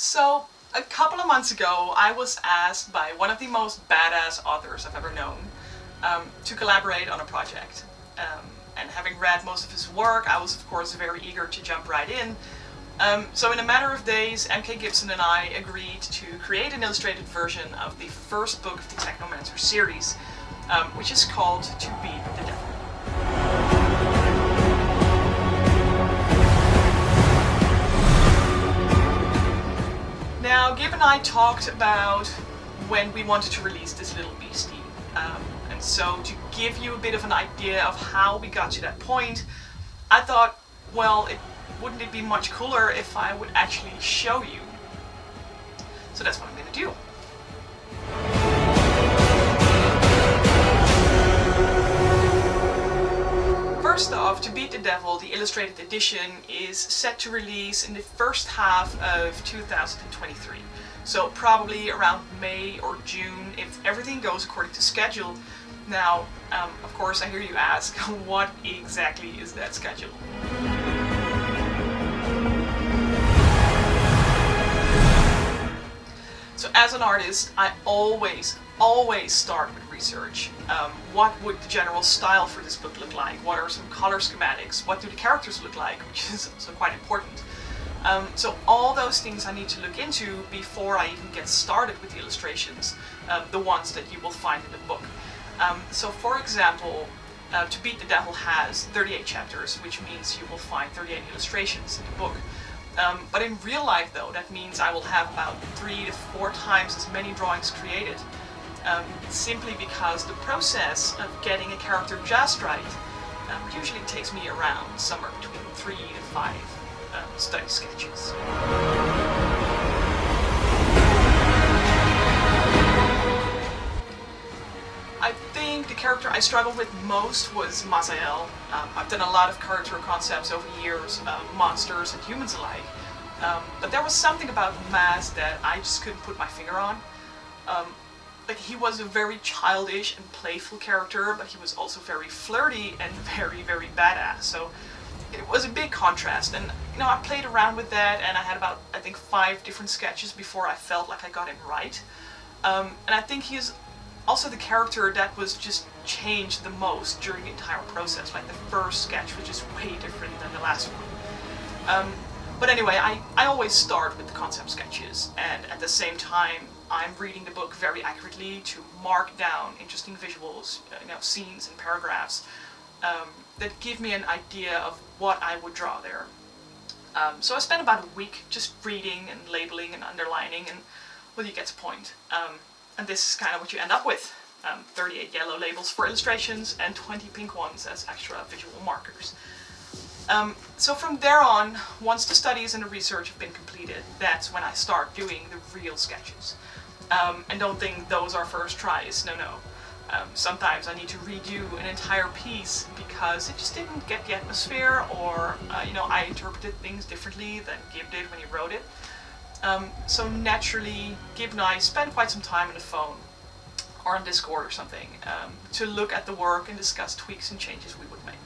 So, a couple of months ago, I was asked by one of the most badass authors I've ever known to collaborate on a project. And having read most of his work, I was of course very eager to jump right in. So in a matter of days, MK Gibson and I agreed to create an illustrated version of the first book of the Technomancer series, which is called To Beat the Devil. Now, Gib and I talked about when we wanted to release this little beastie. And so to give you a bit of an idea of how we got to that point, I thought, well, wouldn't it be much cooler if I would actually show you? So that's what I'm going to do. First off, To Beat the Devil, the illustrated edition, is set to release in the first half of 2023. So probably around May or June, if everything goes according to schedule. Now, of course, I hear you ask, what exactly is that schedule? So as an artist, I always start with research. What would the general style for this book look like? What are some color schematics? What do the characters look like? Which is also quite important. So all those things I need to look into before I even get started with the illustrations, the ones that you will find in the book. So for example, To Beat the Devil has 38 chapters, which means you will find 38 illustrations in the book. But in real life though, that means I will have about 3 to 4 times as many drawings created. Simply because the process of getting a character just right usually takes me around somewhere between 3 to 5 study sketches. I think the character I struggled with most was Mazael. I've done a lot of character concepts over the years, monsters and humans alike, but there was something about Maz that I just couldn't put my finger on. Like, he was a very childish and playful character, but he was also very flirty and very badass. So it was a big contrast, and I played around with that, and I had about, I think, 5 different sketches before I felt like I got him right. And I think he is also the character that was just changed the most during the entire process. Like, the first sketch was just way different than the last one. But anyway, I always start with the concept sketches, and at the same time I'm reading the book very accurately to mark down interesting visuals, scenes and paragraphs that give me an idea of what I would draw there. So I spent about a week just reading and labeling and underlining, and well, you get the point. And this is kind of what you end up with. 38 yellow labels for illustrations and 20 pink ones as extra visual markers. So from there on, once the studies and the research have been completed, that's when I start doing the real sketches. And don't think those are first tries, no. Sometimes I need to redo an entire piece because it just didn't get the atmosphere, or I interpreted things differently than Gib did when he wrote it. So naturally, Gib and I spent quite some time on the phone or on Discord or something to look at the work and discuss tweaks and changes we would make.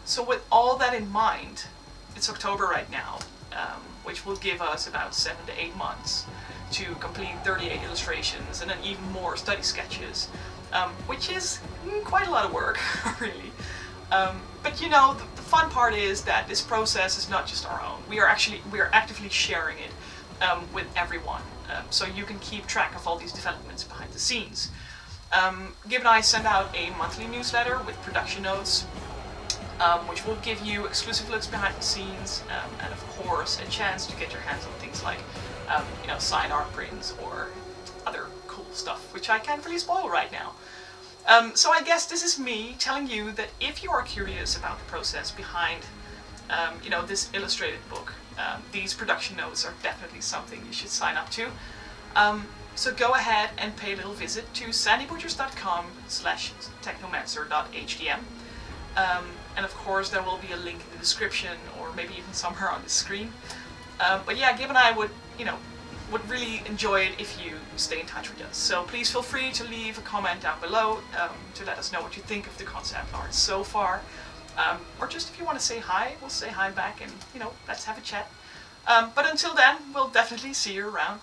So with all that in mind, it's October right now, which will give us about 7 to 8 months to complete 38 illustrations and then even more study sketches, which is quite a lot of work, really. But the fun part is that this process is not just our own. We are actively sharing it with everyone, so you can keep track of all these developments behind the scenes. Gib and I send out a monthly newsletter with production notes, which will give you exclusive looks behind the scenes, and of course a chance to get your hands on things like signed art prints or other cool stuff, which I can't really spoil right now. So I guess this is me telling you that if you are curious about the process behind this illustrated book, these production notes are definitely something you should sign up to. So go ahead and pay a little visit to sandybutchers.com/technomancer.hdm. And of course there will be a link in the description, or maybe even somewhere on the screen. But yeah, Gib and I would really enjoy it if you stay in touch with us. So please feel free to leave a comment down below to let us know what you think of the concept art so far. Or just if you want to say hi, we'll say hi back and let's have a chat. But until then, we'll definitely see you around.